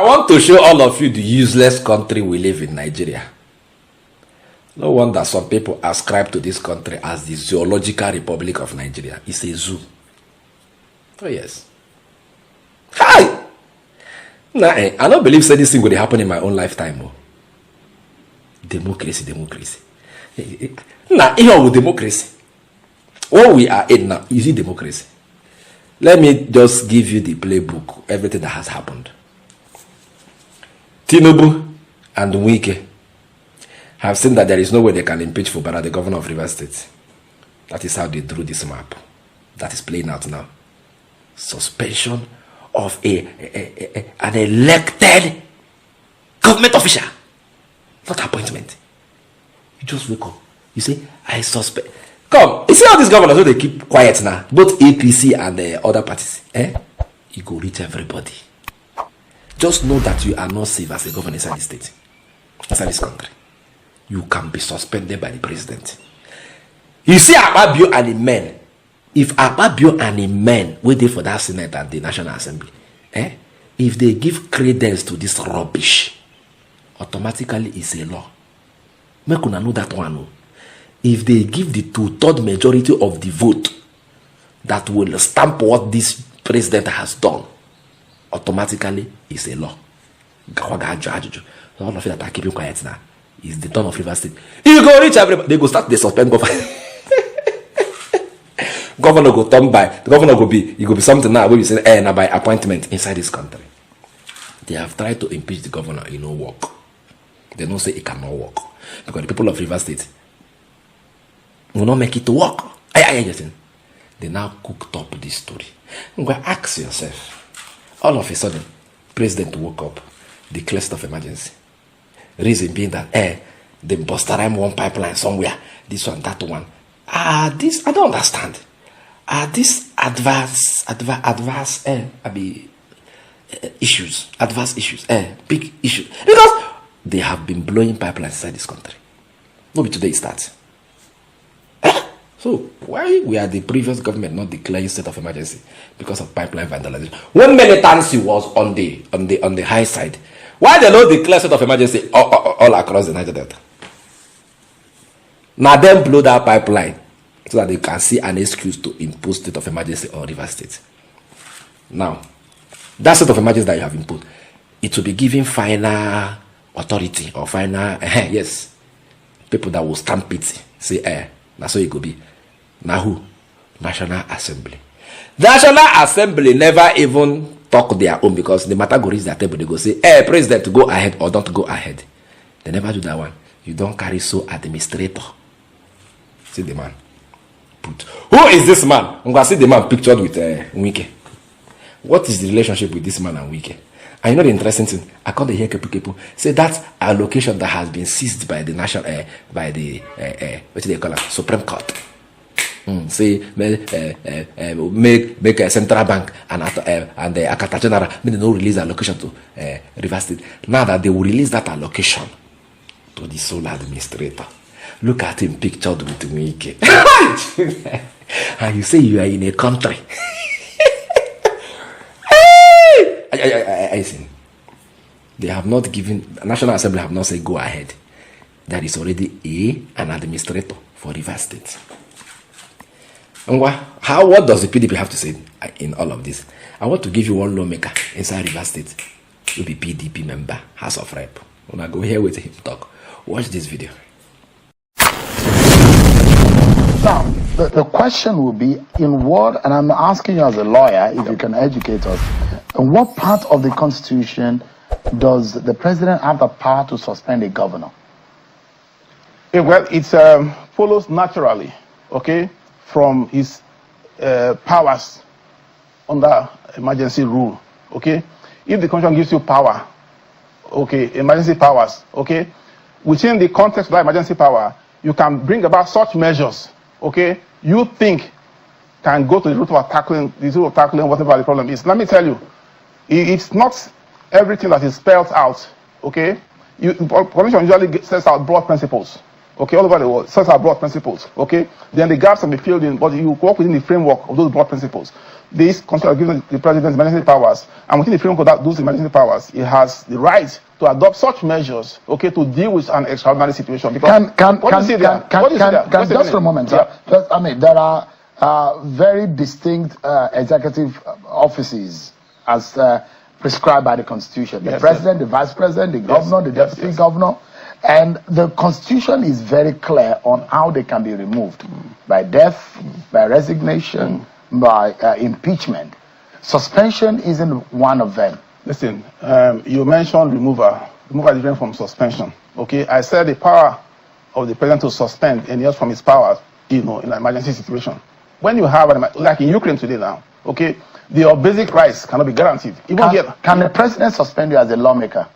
want to show all of you the useless country we live in, Nigeria. No wonder some people ascribe to this country as the Zoological Republic of Nigeria. It's a zoo. Oh yes. Hi! Nah, I don't believe this thing will happen in my own lifetime. Oh. Democracy. Nah, here with democracy. What we are in now, is it democracy? Let me just give you the playbook, everything that has happened. Tinubu and Wike have seen that there is no way they can impeach Fubara, the governor of Rivers State. That is how they drew this map. That is playing out now. Suspension of an elected government official. Not appointment. You just wake up. You say, I suspect. Come, you see how these governors, so they keep quiet now. Both APC and the other parties. You go reach everybody. Just know that you are not safe as a governor inside the state. Inside this country. You can be suspended by the president. You see Akpabio and the men. If Akpabio and the men waiting for that Senate and the National Assembly, if they give credence to this rubbish, automatically it's a law. Make una know that one. If they give the 2/3 majority of the vote that will stamp what this president has done, automatically it's a law. All of you that are keeping quiet now is the turn of Rivers State. You go reach everybody, they go start the suspend governor. Governor go turn by, the governor go be, it go be something now where you say, now by appointment inside this country. They have tried to impeach the governor, it no work. They don't say it cannot work. Because the people of Rivers State will not make it to work. They now cooked up this story. Ask yourself, all of a sudden, president woke up, declared state of emergency. Reason being that, they bust around one pipeline somewhere, this one, that one. This, I don't understand. These advanced issues, big issues. Because they have been blowing pipelines inside this country. Maybe today it starts. So why we are the previous government not declaring state of emergency because of pipeline vandalization? When militancy was on the high side, why they not declare state of emergency all across the Niger Delta? Now them blow that pipeline so that they can see an excuse to impose state of emergency on Rivers State. Now, that state of emergency that you have imposed, it will be giving final authority or final, yes, people that will stamp it, say, that's how it could be. Now who? National Assembly. The National Assembly never even talk their own because the matter go reach their table. They go say, president, go ahead or don't go ahead. They never do that one. You don't carry so administrator. See the man. Who is this man? I'm going to see the man pictured with Wike. What is the relationship with this man and Wike? And you know the interesting thing? I can't hear people say that allocation that has been seized by the national, by the what do they call it? Supreme Court. Say make a central bank and the Akata General may they not release allocation to Rivers State. Now that they will release that allocation to the sole administrator. Look at him pictured with Wike. And you say you are in a country. I see. They have not given, National Assembly have not said go ahead. There is already an administrator for Rivers State. And what does the PDP have to say in all of this? I want to give you one lawmaker inside Rivers State. Will be PDP member, House of Rep. When I go here with him talk, watch this video. Now, the question will be, in what, and I'm asking you as a lawyer, if you can educate us, in what part of the Constitution does the president have the power to suspend a governor? Well, it follows naturally, okay, from his powers under emergency rule, okay? If the Constitution gives you power, okay, emergency powers, okay, within the context of that emergency power, you can bring about such measures, okay, you think can go to the root of tackling whatever the problem is. Let me tell you, it's not everything that is spelled out, okay? Commission usually sets out broad principles, okay, all over the world, sets out broad principles, okay? Then the gaps can be filled in, but you work within the framework of those broad principles. this country has given the president emergency powers, and within the framework of those emergency powers, he has the right to adopt such measures, okay, to deal with an extraordinary situation. Because just for a moment, sir. Just, I mean, there are very distinct executive offices as prescribed by the Constitution. The president, the vice president, the governor, the deputy governor. And the Constitution is very clear on how they can be removed. By death, by resignation, by impeachment. Suspension isn't one of them. Listen, you mentioned removal. Removal is different from suspension. Okay, I said the power of the president to suspend any else from his powers, you know, in an emergency situation. When you have, like in Ukraine today now, okay, your basic rights cannot be guaranteed. Can the president suspend you as a lawmaker?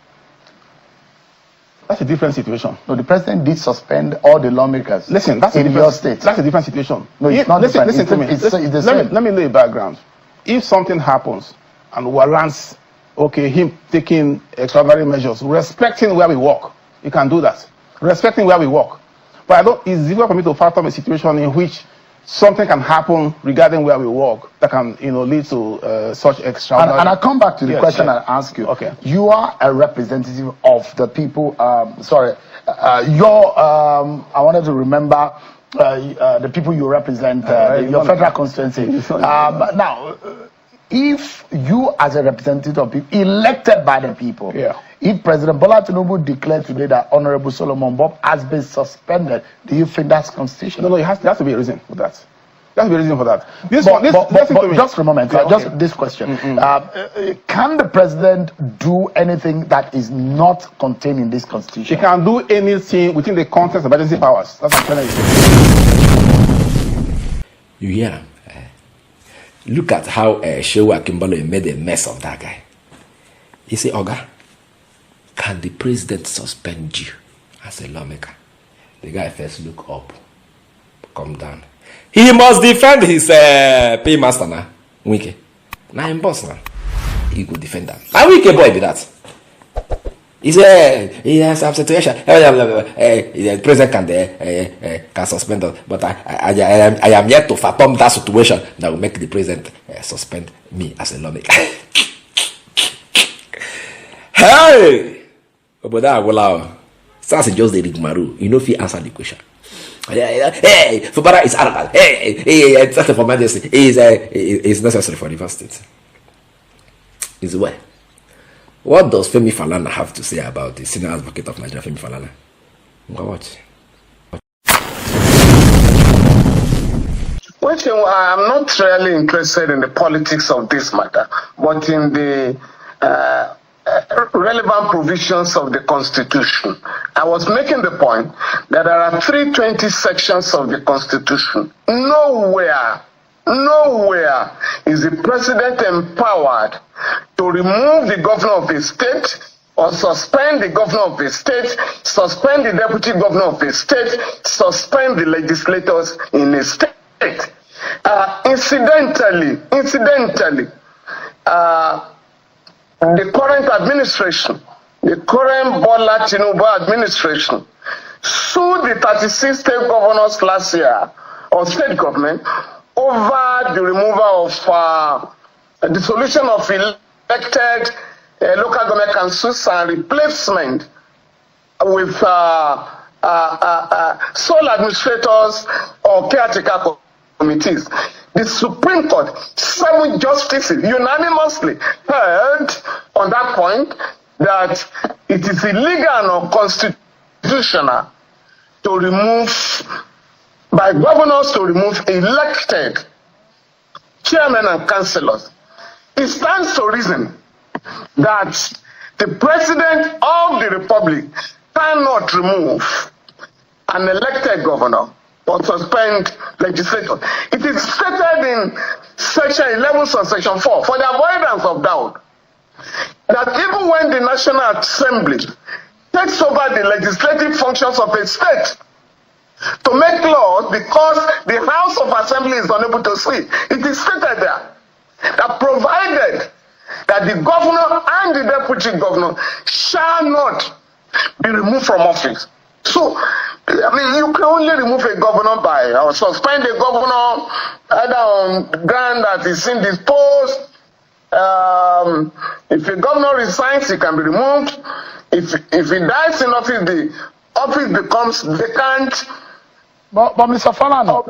That's a different situation. No, the president did suspend all the lawmakers. Listen, that's in your state. That's a different situation. No, it's not listen, different. Listen to me. It's the same. Let me lay a background. If something happens and warrants, okay, him taking extraordinary measures, respecting where we work, he can do that. Respecting where we work. But it's difficult for me to fathom a situation in which something can happen regarding where we work that can, you know, lead to such extraordinary. And I come back to the question I asked you. Okay. You are a representative of the people. I wanted to remember the people you represent, your federal constituency. Now, if you as a representative of people elected by the people, if President Bola Tinubu declared today that Honorable Solomon Bob has been suspended, do you think that's constitutional? No, there has to be a reason for that. There has to be a reason for that. Just for a moment, just this question. Can the president do anything that is not contained in this constitution? He can do anything within the context of emergency powers. That's what I'm telling you. You hear? Look at how Shewa Kimbalo made a mess of that guy. He said, Oga, can the president suspend you as a lawmaker? The guy first look up, come down. He must defend his paymaster now, Wike. Now him boss now. He could defend that. Now Wike boy be that. He said, he has some situation. The president can suspend us, but I am yet to fathom that situation that will make the president suspend me as a lawmaker. Hey! But that will allow. That's just the rigmarole. You know if you answer the question. Hey, Fubara is arrogant. Hey, it's not for emergency. It's necessary for the first state. Is why. What does Femi Falana have to say about the senior advocate of Nigeria, Femi Falana? Watch. Well, I'm not really interested in the politics of this matter, but in the relevant provisions of the Constitution. I was making the point that there are 320 sections of the Constitution. Nowhere is the president empowered to remove the governor of a state or suspend the governor of a state, suspend the deputy governor of a state, suspend the legislators in a state. Incidentally, the current administration, the current Bola Tinubu administration, sued the 36 state governors last year, or state government, over the removal of the dissolution of elected local government councils and replacement with sole administrators or caretaker committees. The Supreme Court, 7 justices unanimously heard on that point that it is illegal and unconstitutional to remove, by governors to remove elected chairmen and councillors. It stands to reason that the president of the republic cannot remove an elected governor or suspend legislators. It is stated in Section 11 subsection 4, for the avoidance of doubt, that even when the National Assembly takes over the legislative functions of a state to make laws because the House of Assembly is unable to see, it is stated there that provided that the governor and the deputy governor shall not be removed from office. So, I mean, you can only remove a governor by, or suspend a governor either on ground that is indisposed. If a governor resigns, he can be removed. If he dies in office, the office becomes vacant. But Mr. Falana,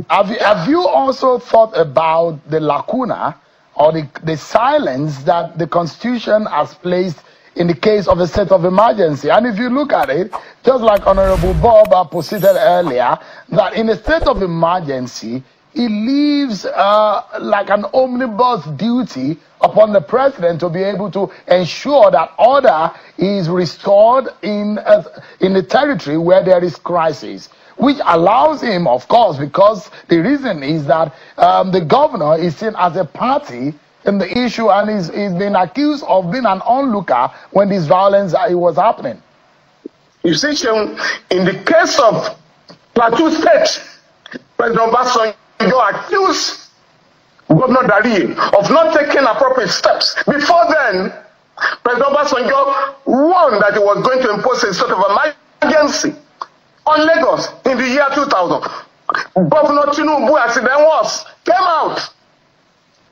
have you also thought about the lacuna or the silence that the Constitution has placed in the case of a state of emergency? And if you look at it, just like Honorable Bob posited earlier, that in a state of emergency, it leaves like an omnibus duty upon the president to be able to ensure that order is restored in the territory where there is crisis, which allows him, of course, because the reason is that the governor is seen as a party in the issue and is being accused of being an onlooker when this violence was happening. You see, in the case of Plateau State, President Obasanjo accused Governor Dari of not taking appropriate steps. Before then, President Obasanjo warned that he was going to impose a sort of emergency on Lagos in the year 2000. Governor Tinubu, as he then was, came out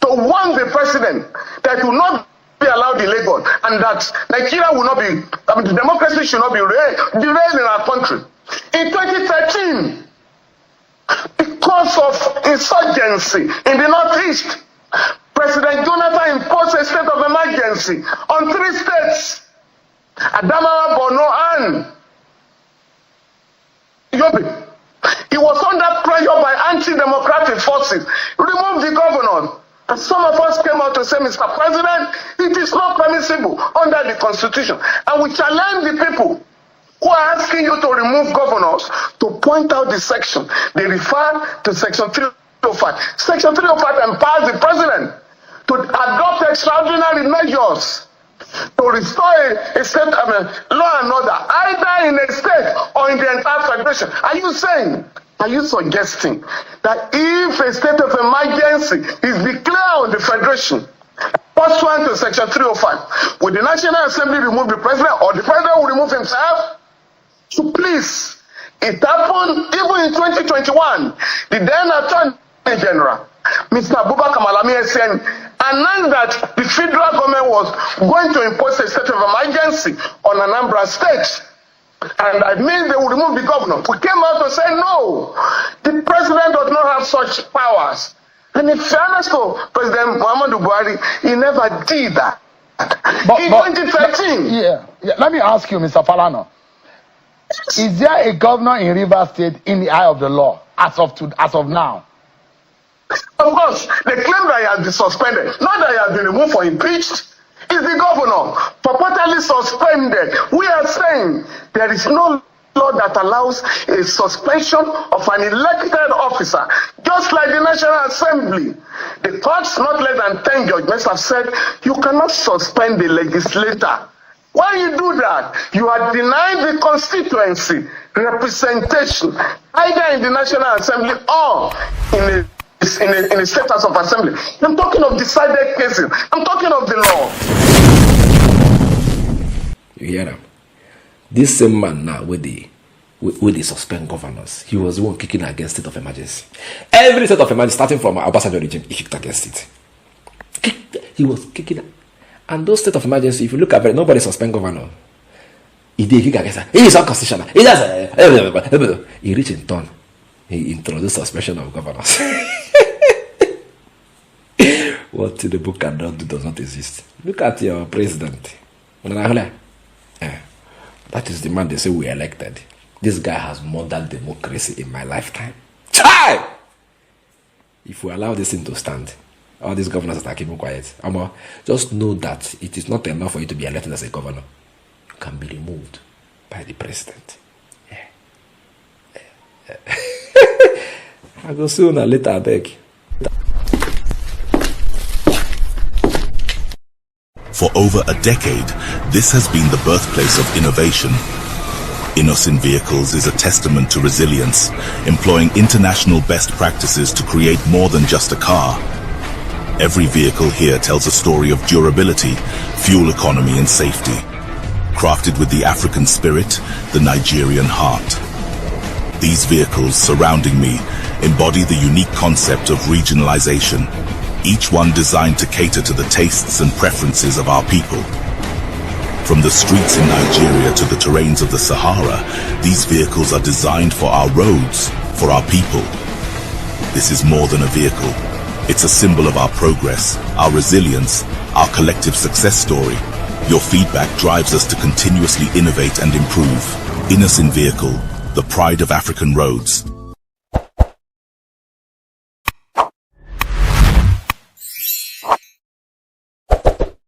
to warn the president that he will not be allowed in Lagos and that Nigeria will not be, the democracy should not be derailed in our country. In 2013, because of insurgency in the Northeast, President Jonathan imposed a state of emergency on 3 states, Adamawa, Borno, and Yobe. He was under pressure by anti-democratic forces. Remove the governor. And some of us came out to say, Mr. President, it is not permissible under the Constitution. And we challenge the people who are asking you to remove governors to point out the section. They refer to Section 305. Section 305 empowers the president to adopt extraordinary measures to restore a state of law and order, either in a state or in the entire federation. Are you suggesting that if a state of emergency is declared on the federation, pursuant to Section 305, will the National Assembly remove the president or the president will remove himself? So please, it happened even in 2021. The then Attorney General, Mr. Abubakar Malami SAN, announced that the federal government was going to impose a state of emergency on Anambra State. And I mean they will remove the governor. We came out to say no, the president does not have such powers. And in fairness to President Muhammadu Buhari, he never did that. In 2013. Yeah. Let me ask you, Mr. Falana. Is there a governor in Rivers State in the eye of the law as of now? Of course, they claim that he has been suspended, not that he has been removed or impeached. Is the governor purportedly suspended? We are saying there is no law that allows a suspension of an elected officer, just like the National Assembly. The courts, not less than 10 judgments, have said you cannot suspend the legislator. When you do that, you are denying the constituency representation, either in the National Assembly or in a state house of assembly. I'm talking of decided cases. I'm talking of the law. You hear them? This same man now with the suspend governors, he was the one kicking against state of emergency. Every state of emergency, starting from Obasanjo regime, he kicked against it. He was kicking. And those state of emergency, if you look at it, nobody suspend governor. He did kick against it. He is unconstitutional. He does. He reached in turn. He introduced suspension of governors. What Tinubu cannot do does not exist. Look at your president. That is the man they say we elected. This guy has modern democracy in my lifetime. Chai! If we allow this thing to stand, all these governors that are keeping quiet, just know that it is not enough for you to be elected as a governor. You can be removed by the president. I go sooner later, I beg. For over a decade, this has been the birthplace of innovation. Innoson Vehicles is a testament to resilience, employing international best practices to create more than just a car. Every vehicle here tells a story of durability, fuel economy and safety. Crafted with the African spirit, the Nigerian heart. These vehicles surrounding me embody the unique concept of regionalization, each one designed to cater to the tastes and preferences of our people. From the streets in Nigeria to the terrains of the Sahara, these vehicles are designed for our roads, for our people. This is more than a vehicle. It's a symbol of our progress, our resilience, our collective success story. Your feedback drives us to continuously innovate and improve. Innoson Vehicle, the pride of African roads.